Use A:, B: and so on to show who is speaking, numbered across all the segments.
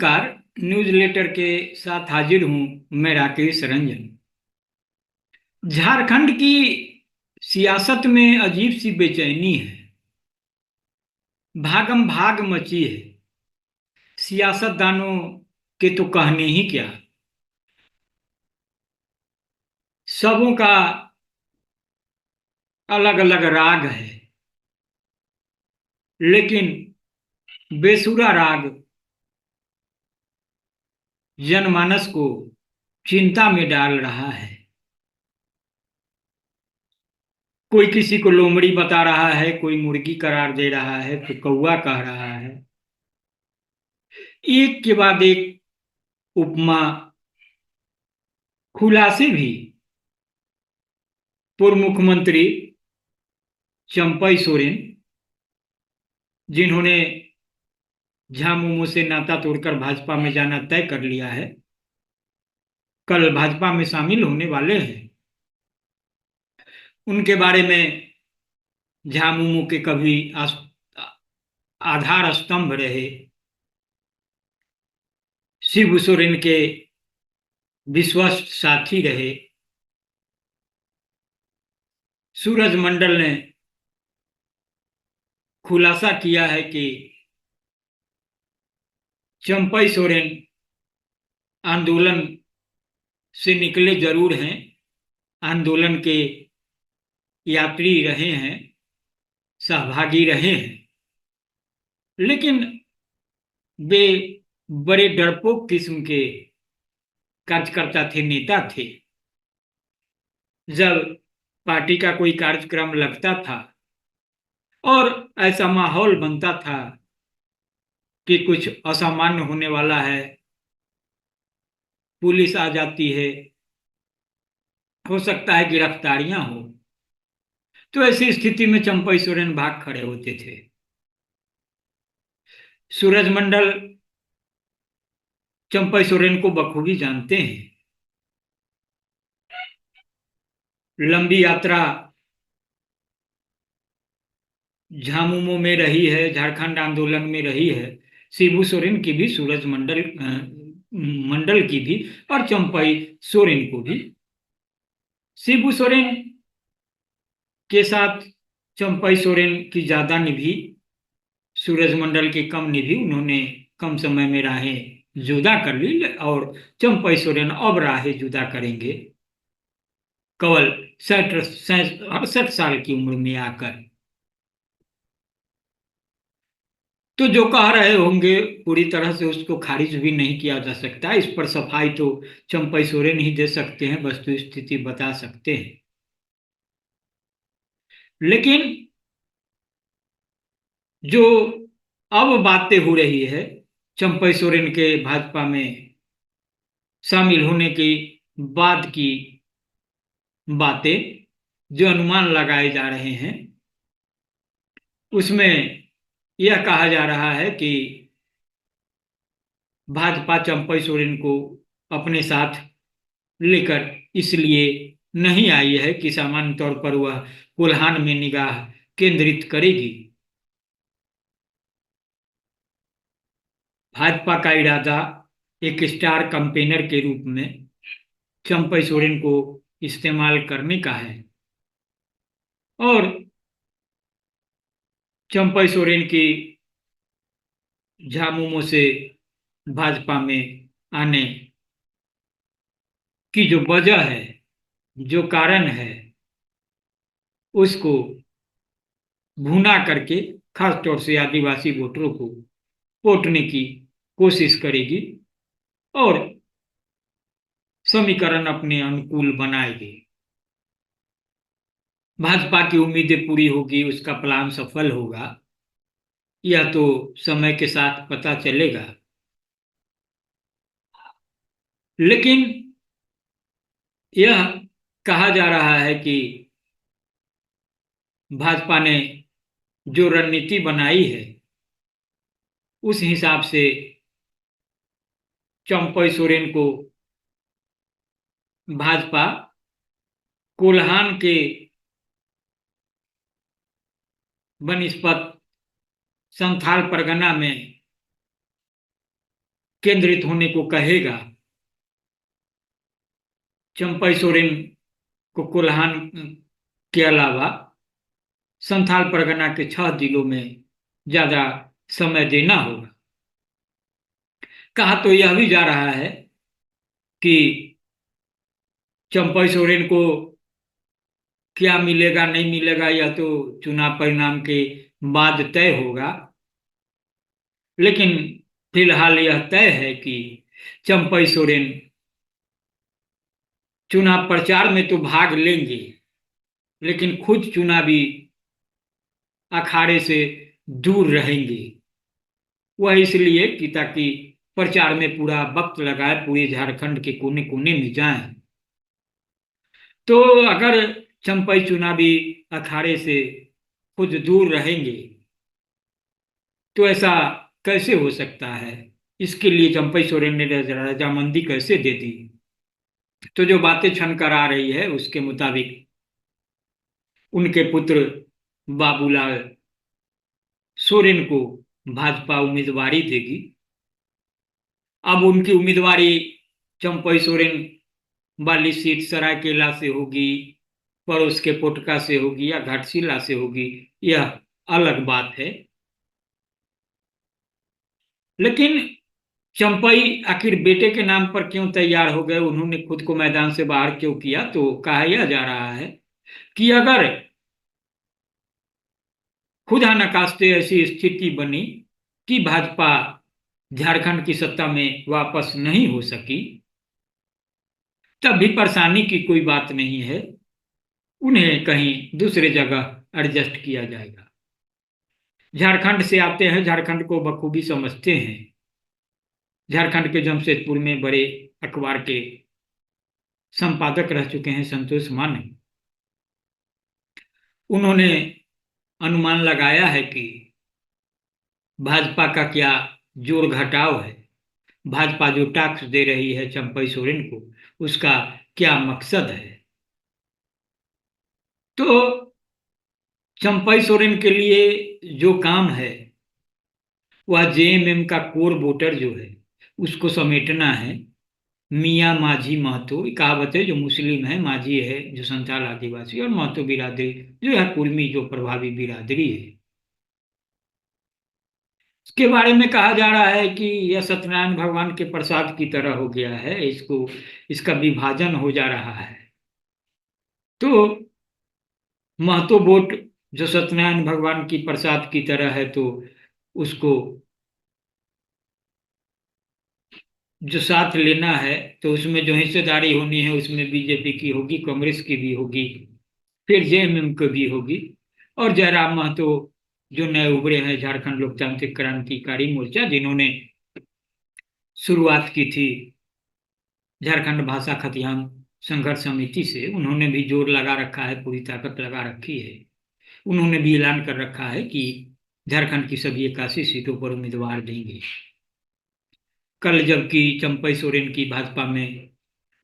A: नमस्कार। न्यूज़लेटर के साथ हाजिर हूं मैं, राकेश रंजन। झारखंड की सियासत में अजीब सी बेचैनी है। भागम भाग मची है। सियासतदानों के तो कहने ही क्या। सबों का अलग अलग राग है, लेकिन बेसुरा राग जनमानस को चिंता में डाल रहा है। कोई किसी को लोमड़ी बता रहा है, कोई मुर्गी करार दे रहा है, तो कौवा कह रहा है। एक के बाद एक उपमा खुलासे भी। पूर्व मुख्यमंत्री चंपई सोरेन, जिन्होंने झामुमो से नाता तोड़कर भाजपा में जाना तय कर लिया है, कल भाजपा में शामिल होने वाले हैं। उनके बारे में झामुमो के कभी आधार स्तंभ रहे, शिबू सोरेन के विश्वस्त साथी रहे। सूरज मंडल ने खुलासा किया है कि चंपई सोरेन आंदोलन से निकले जरूर हैं, आंदोलन के यात्री रहे हैं, सहभागी रहे हैं, लेकिन वे बड़े डरपोक किस्म के कार्यकर्ता थे, नेता थे। जब पार्टी का कोई कार्यक्रम लगता था और ऐसा माहौल बनता था कि कुछ असामान्य होने वाला है, पुलिस आ जाती है, हो सकता है गिरफ्तारियां हो, तो ऐसी स्थिति में चंपई सोरेन भाग खड़े होते थे। सूरज मंडल चंपई सोरेन को बखूबी जानते हैं। लंबी यात्रा झामुमो में रही है, झारखंड आंदोलन में रही है। शिबू सोरेन की भी, सूरज मंडल की भी, और चंपई सोरेन को भी। शिबू सोरेन के साथ चंपई सोरेन की ज्यादा निभी, सूरज मंडल की कम निभी। उन्होंने कम समय में राहें जुदा कर ली, और चंपई सोरेन अब राहें जुदा करेंगे केवल 68 साल की उम्र में आकर। तो जो कह रहे होंगे, पूरी तरह से उसको खारिज भी नहीं किया जा सकता। इस पर सफाई तो चंपई सोरेन ही दे सकते हैं, वस्तु स्थिति बता सकते हैं। लेकिन जो अब बातें हो रही है चंपई सोरेन के भाजपा में शामिल होने के बाद की बातें, जो अनुमान लगाए जा रहे हैं, उसमें यह कहा जा रहा है कि भाजपा चंपई सोरेन को अपने साथ लेकर इसलिए नहीं आई है कि सामान्य तौर पर वह कोल्हान में निगाह केंद्रित करेगी। भाजपा का इरादा एक स्टार कैंपेनर के रूप में चंपई सोरेन को इस्तेमाल करने का है, और चंपई सोरेन की झामुमो से भाजपा में आने की जो वजह है, जो कारण है, उसको भुना करके खास तौर से आदिवासी वोटरों को वोटने की कोशिश करेगी और समीकरण अपने अनुकूल बनाएगी। भाजपा की उम्मीदें पूरी होगी, उसका प्लान सफल होगा, यह तो समय के साथ पता चलेगा। लेकिन यह कहा जा रहा है कि भाजपा ने जो रणनीति बनाई है, उस हिसाब से चंपई सोरेन को भाजपा कोल्हान के बनिस्पत संथाल परगना में केंद्रित होने को कहेगा। चंपई सोरेन को कोल्हान के अलावा संथाल परगना के 6 जिलों में ज्यादा समय देना होगा। कहा तो यह भी जा रहा है कि चंपई सोरेन को क्या मिलेगा नहीं मिलेगा यह तो चुनाव परिणाम के बाद तय होगा, लेकिन फिलहाल यह तय है कि चंपई सोरेन चुनाव प्रचार में तो भाग लेंगे, लेकिन खुद चुनावी अखाड़े से दूर रहेंगे। वह इसलिए कि ताकि प्रचार में पूरा वक्त लगाए, पूरे झारखंड के कोने कोने में जाएं। तो अगर चंपई चुनावी अखाड़े से खुद दूर रहेंगे तो ऐसा कैसे हो सकता है? इसके लिए चंपई सोरेन ने रजामंदी कैसे दे दी? तो जो बातें छनकर आ रही है उसके मुताबिक उनके पुत्र बाबूलाल सोरेन को भाजपा उम्मीदवारी देगी। अब उनकी उम्मीदवारी चंपई सोरेन वाली सीट सरायकेला से होगी, पड़ोस के पोटका से होगी या घाटशिला से होगी, यह अलग बात है। लेकिन चंपई आखिर बेटे के नाम पर क्यों तैयार हो गए, उन्होंने खुद को मैदान से बाहर क्यों किया? तो कहा यह जा रहा है कि अगर खुदा न खास्ते ऐसी स्थिति बनी कि भाजपा झारखंड की सत्ता में वापस नहीं हो सकी, तब भी परेशानी की कोई बात नहीं है, उन्हें कहीं दूसरे जगह एडजस्ट किया जाएगा। झारखंड से आते हैं, झारखंड को बखूबी समझते हैं। झारखंड के जमशेदपुर में बड़े अखबार के संपादक रह चुके हैं संतोष माने। उन्होंने अनुमान लगाया है कि भाजपा का क्या जोड़ घटाव है, भाजपा जो टैक्स दे रही है चंपई सोरेन को, उसका क्या मकसद है। तो चंपई सोरेन के लिए जो काम है वह जेएमएम का कोर वोटर जो है उसको समेटना है। मियाँ माझी महतो कहावत है, जो मुस्लिम है, माझी है जो संथाल आदिवासी, और महतो बिरादरी जो है कुर्मी, जो प्रभावी बिरादरी है। इसके बारे में कहा जा रहा है कि यह सत्यनारायण भगवान के प्रसाद की तरह हो गया है, इसको इसका विभाजन हो जा रहा है। तो महतो वोट जो सत्यनारायण भगवान की प्रसाद की तरह है, तो उसको जो साथ लेना है, तो उसमें जो हिस्सेदारी होनी है उसमें बीजेपी की होगी, कांग्रेस की भी होगी, फिर जेएमएम की भी होगी, और जयराम महतो जो नए उभरे हैं झारखंड लोकतांत्रिक क्रांतिकारी मोर्चा, जिन्होंने शुरुआत की थी झारखंड भाषा खतियान संघर्ष समिति से, उन्होंने भी जोर लगा रखा है, पूरी ताकत लगा रखी है। उन्होंने भी ऐलान कर रखा है कि झारखंड की सभी 81 सीटों पर उम्मीदवार देंगे। कल जबकि चंपई सोरेन की भाजपा में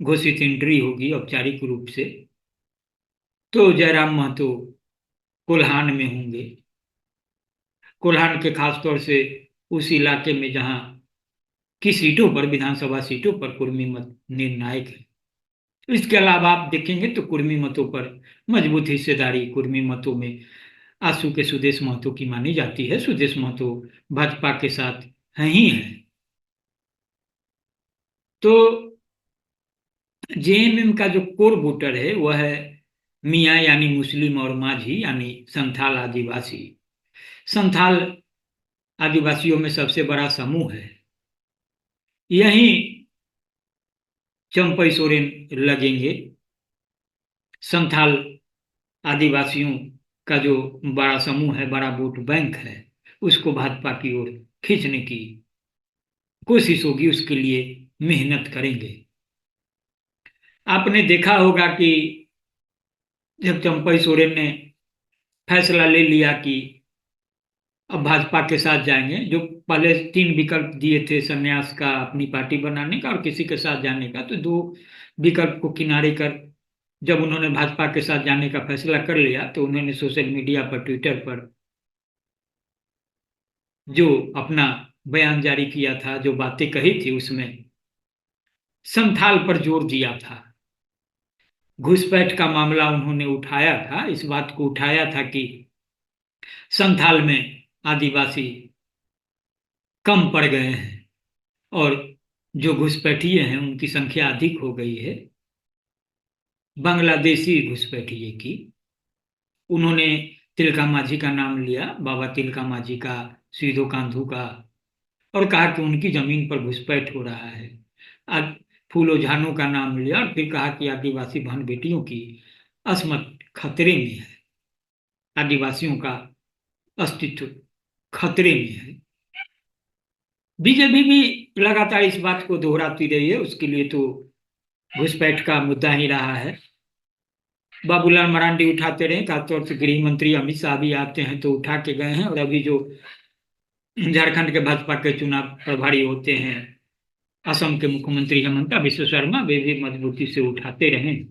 A: घोषित एंट्री होगी औपचारिक रूप से, तो जयराम महतो कोल्हान में होंगे। कोल्हान के खासतौर से उस इलाके में जहां की सीटों पर, विधानसभा सीटों पर कुर्मी मत निर्णायक है। इसके अलावा आप देखेंगे तो कुर्मी मतों पर मजबूत हिस्सेदारी कुर्मी मतों में आंसू के सुदेश महतो की मानी जाती है। सुदेश महतो भाजपा के साथ हैं ही हैं। तो जेएमएम का जो कोर वोटर है वह है मियाँ यानी मुस्लिम और माझी यानी संथाल आदिवासी। संथाल आदिवासियों में सबसे बड़ा समूह है। यहीं चंपई सोरेन लगेंगे। संथाल आदिवासियों का जो बड़ा समूह है, बड़ा वोट बैंक है, उसको भाजपा की ओर खींचने की कोशिश होगी, उसके लिए मेहनत करेंगे। आपने देखा होगा कि जब चंपई सोरेन ने फैसला ले लिया कि अब भाजपा के साथ जाएंगे, जो पहले 3 विकल्प दिए थे, संन्यास का, अपनी पार्टी बनाने का और किसी के साथ जाने का, तो 2 विकल्प को किनारे कर जब उन्होंने भाजपा के साथ जाने का फैसला कर लिया, तो उन्होंने सोशल मीडिया पर, ट्विटर पर जो अपना बयान जारी किया था, जो बातें कही थी, उसमें संथाल पर जोर दिया था। घुसपैठ का मामला उन्होंने उठाया था, इस बात को उठाया था कि संथाल में आदिवासी कम पड़ गए हैं और जो घुसपैठिए हैं उनकी संख्या अधिक हो गई है, बांग्लादेशी घुसपैठिए की। उन्होंने तिलका मांझी का नाम लिया, बाबा तिलका मांझी का, सीधो कांधू का, और कहा कि उनकी जमीन पर घुसपैठ हो रहा है। आज फूलो झानो का नाम लिया और फिर कहा कि आदिवासी बहन बेटियों की अस्मत खतरे में है, आदिवासियों का अस्तित्व खतरे में है। बीजेपी भी लगातार इस बात को दोहराती रही है, उसके लिए तो घुसपैठ का मुद्दा ही रहा है। बाबूलाल मरांडी उठाते रहे, खासतौर से गृह मंत्री अमित शाह भी आते हैं तो उठा के गए हैं, और अभी जो झारखंड के भाजपा के चुनाव प्रभारी होते हैं, असम के मुख्यमंत्री हेमंत बिश्व शर्मा, वे भी मजबूती से उठाते रहे।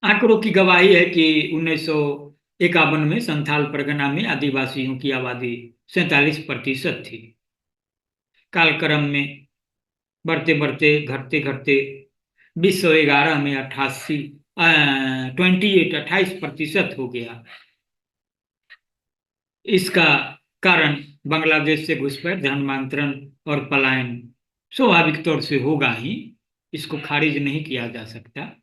A: आंकड़ों की गवाही है कि 1951 में संथाल परगना में आदिवासियों की आबादी 47% थी। कालक्रम में बढ़ते बढ़ते घटते घटते 2011 में 28% हो गया। इसका कारण बांग्लादेश से घुसपैठ, धर्मांतरण और पलायन स्वाभाविक तौर से होगा ही, इसको खारिज नहीं किया जा सकता।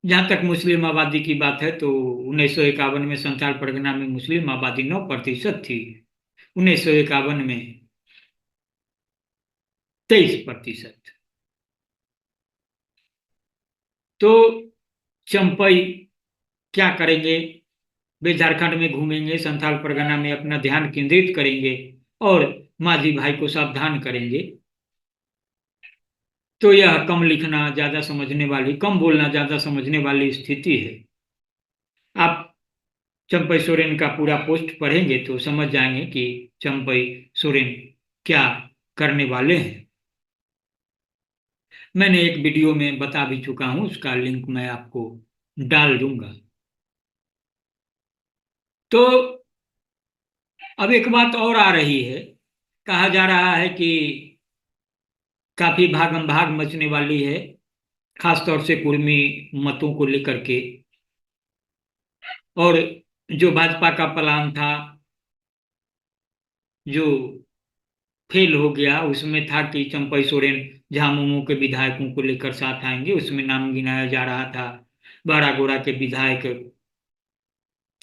A: जहां तक मुस्लिम आबादी की बात है तो 1951 में संथाल परगना में मुस्लिम आबादी 9% थी, 1951 में 23%। तो चंपई क्या करेंगे? वे झारखंड में घूमेंगे, संथाल परगना में अपना ध्यान केंद्रित करेंगे और मांझी भाई को सावधान करेंगे। तो यह कम लिखना ज्यादा समझने वाली, कम बोलना ज्यादा समझने वाली स्थिति है। आप चंपई सोरेन का पूरा पोस्ट पढ़ेंगे तो समझ जाएंगे कि चंपई सोरेन क्या करने वाले हैं। मैंने एक वीडियो में बता भी चुका हूं, उसका लिंक मैं आपको डाल दूंगा। तो अब एक बात और आ रही है, कहा जा रहा है कि काफी भागम भाग मचने वाली है, खासतौर से कुर्मी मतों को लेकर के। और जो भाजपा का प्लान था, जो फेल हो गया, उसमें था कि चंपई सोरेन झामुमो के विधायकों को लेकर साथ आएंगे, उसमें नाम गिनाया जा रहा था बारागोड़ा के विधायक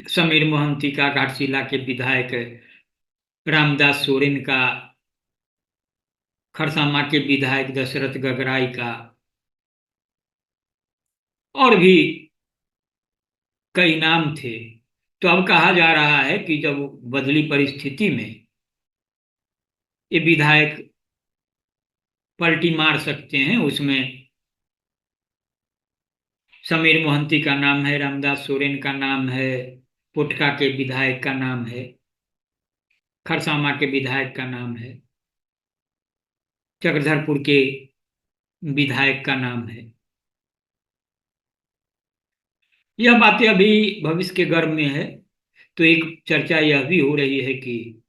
A: समीर मोहंती का, घाटशिला के विधायक रामदास सोरेन का, खरसामा के विधायक दशरथ गगराई का, और भी कई नाम थे। तो अब कहा जा रहा है कि जब बदली परिस्थिति में ये विधायक पलटी मार सकते हैं, उसमें समीर मोहंती का नाम है, रामदास सोरेन का नाम है, पुटका के विधायक का नाम है, खरसामा के विधायक का नाम है, चक्रधरपुर के विधायक का नाम है। यह बातें अभी भविष्य के गर्भ में है। तो एक चर्चा यह भी हो रही है कि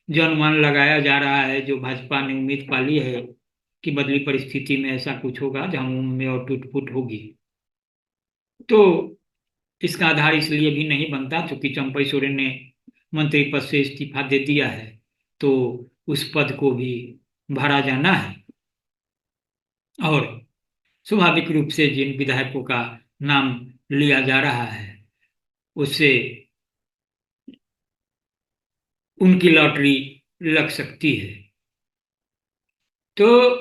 A: जो अनुमान लगाया जा रहा है, जो भाजपा ने उम्मीद पाली है कि बदली परिस्थिति में ऐसा कुछ होगा, झामुमो में और टूट-फूट होगी, तो इसका आधार इसलिए भी नहीं बनता क्योंकि चंपई सोरेन ने मंत्री पद से इस्तीफा दे दिया है, तो उस पद को भी भरा जाना है। और स्वाभाविक रूप से जिन विधायकों का नाम लिया जा रहा है, उससे उनकी लॉटरी लग सकती है। तो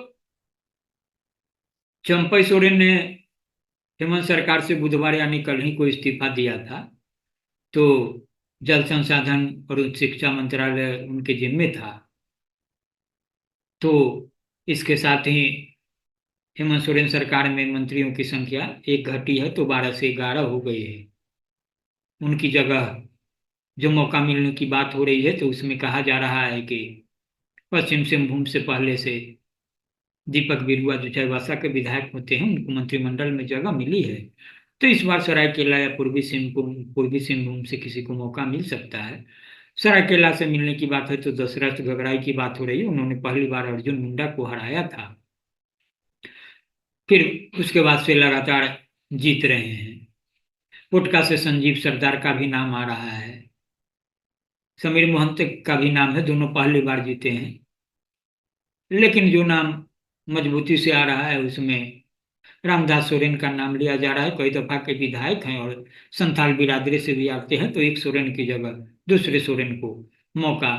A: चंपई सोरेन ने हेमंत सरकार से बुधवार यानी कल ही को इस्तीफा दिया था। तो जल संसाधन और उच्च शिक्षा मंत्रालय उनके जिम्मे था। तो इसके साथ ही हेमंत सोरेन सरकार में मंत्रियों की संख्या एक घटी है, तो 12 से 11 हो गई है। उनकी जगह जो मौका मिलने की बात हो रही है, तो उसमें कहा जा रहा है कि पश्चिम सिंहभूम से पहले से दीपक बिरुआ जो चाईबासा के विधायक होते हैं, उनको मंत्रिमंडल में जगह मिली है। तो इस बार सरायकेला या पूर्वी सिंहभूम से किसी को मौका मिल सकता है। सरायकेला से मिलने की बात है तो दशरथ गगराई की बात हो रही है। उन्होंने पहली बार अर्जुन मुंडा को हराया था, फिर उसके बाद से लगातार जीत रहे हैं। पुटका से संजीव सरदार का भी नाम आ रहा है, समीर मोहंत का भी नाम है, दोनों पहली बार जीते हैं। लेकिन जो नाम मजबूती से आ रहा है उसमें रामदास सोरेन का नाम लिया जा रहा है। कई दफा के विधायक हैं और संथाल बिरादरी से भी आते हैं, तो एक सोरेन की जगह दूसरे सोरेन को मौका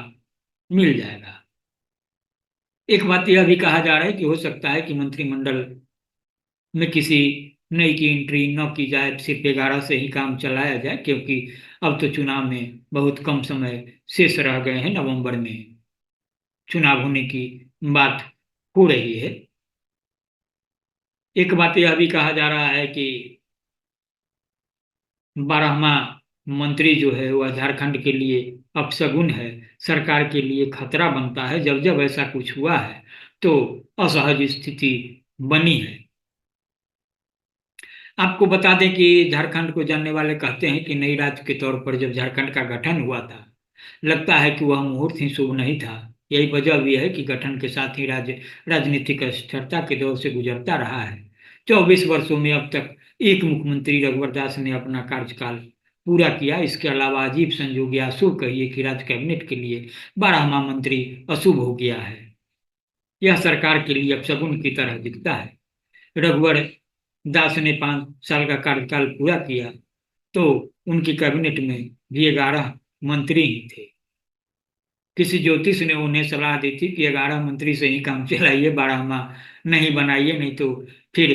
A: मिल जाएगा। एक बात यह भी कहा जा रहा है कि हो सकता है कि मंत्रिमंडल में किसी नई की एंट्री न की जाए, सिर्फ 11 से ही काम चलाया जाए, क्योंकि अब तो चुनाव में बहुत कम समय शेष रह गए हैं। नवंबर में चुनाव होने की बात हो रही है। एक बात यह भी कहा जा रहा है कि 12वां मंत्री जो है वह झारखंड के लिए अपशगुन है, सरकार के लिए खतरा बनता है। जब जब ऐसा कुछ हुआ है तो असहज स्थिति बनी है। आपको बता दें कि झारखंड को जानने वाले कहते हैं कि नई राज्य के तौर पर जब झारखंड का गठन हुआ था, लगता है कि वह मुहूर्त ही शुभ नहीं था। यही वजह भी है कि गठन के साथ ही राज्य राजनीतिक अस्थिरता के दौर से गुजरता रहा है। 24 वर्षों में अब तक एक मुख्यमंत्री रघुवर दास ने अपना कार्यकाल पूरा किया। इसके अलावा अजीब संजोग या अशुभ कहिए कि राज्य कैबिनेट के लिए 12वां मंत्री अशुभ हो गया है। यह सरकार के लिए अपशगुन की तरह दिखता है। रघुवर दास ने 5 साल का कार्यकाल पूरा किया तो उनकी कैबिनेट में भी 11 मंत्री ही थे। किसी ज्योतिष ने उन्हें सलाह दी थी कि 11 मंत्री से ही काम चलाइए, 12वां नहीं बनाइए, नहीं तो फिर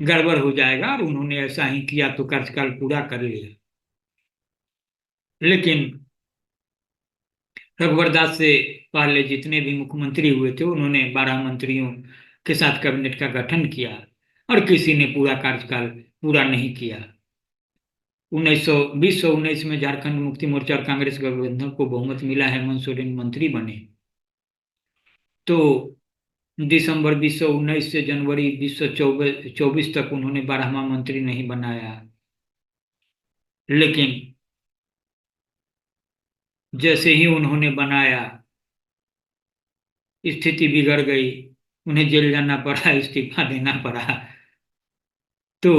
A: गड़बड़ हो जाएगा। और उन्होंने ऐसा ही किया तो कार्यकाल पूरा कर लिया। लेकिन रघुवर दास से पहले जितने भी मुख्यमंत्री हुए थे उन्होंने 12 मंत्रियों के साथ कैबिनेट का गठन किया और किसी ने पूरा कार्यकाल पूरा नहीं किया। 2019 में झारखंड मुक्ति मोर्चा और कांग्रेस गठबंधन को बहुमत मिला, हेमंत सोरेन मंत्री बने। तो दिसंबर 2019 से जनवरी 2024 तक उन्होंने 12वां मंत्री नहीं बनाया। लेकिन जैसे ही उन्होंने बनाया स्थिति बिगड़ गई, उन्हें जेल जाना पड़ा, इस्तीफा देना पड़ा। तो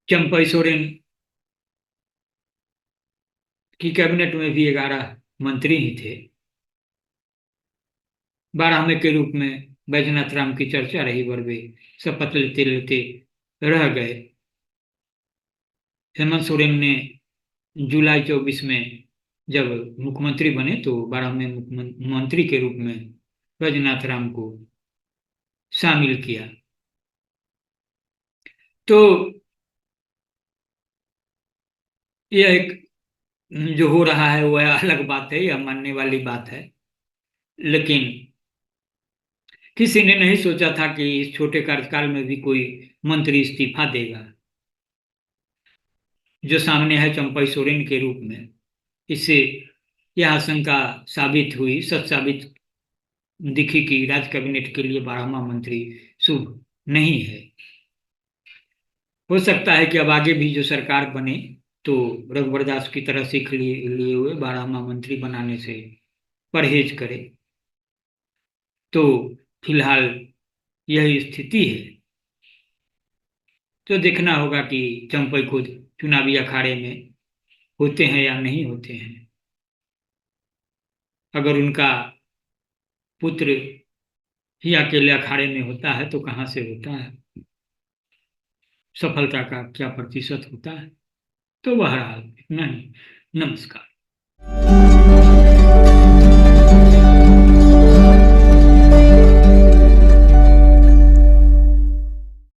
A: चंपई सोरेन की कैबिनेट में भी 11 मंत्री ही थे। 12वें के रूप में बैजनाथ राम की चर्चा रही, पर वे शपथ लेते लेते रह गए। हेमंत सोरेन ने जुलाई 24 में जब मुख्यमंत्री बने तो 12वें मंत्री के रूप में बैजनाथ राम को शामिल किया। तो यह एक जो हो रहा है वह अलग बात है, यह मानने वाली बात है। लेकिन किसी ने नहीं सोचा था कि इस छोटे कार्यकाल में भी कोई मंत्री इस्तीफा देगा। जो सामने है चंपई सोरेन के रूप में, इससे यह आशंका साबित हुई, सच साबित दिखी कि राज्य कैबिनेट के लिए 12वां मंत्री शुभ नहीं है। हो सकता है कि अब आगे भी जो सरकार बने तो रघुवर दास की तरह सीख लिए हुए 12वां मंत्री बनाने से परहेज करे। तो फिलहाल यही स्थिति है। तो देखना होगा कि चंपई खुद चुनावी अखाड़े में होते हैं या नहीं होते हैं। अगर उनका पुत्र ही अकेले अखाड़े में होता है तो कहाँ से होता है, सफलता का क्या प्रतिशत होता है। तो बहरहाल इतना ही। नमस्कार।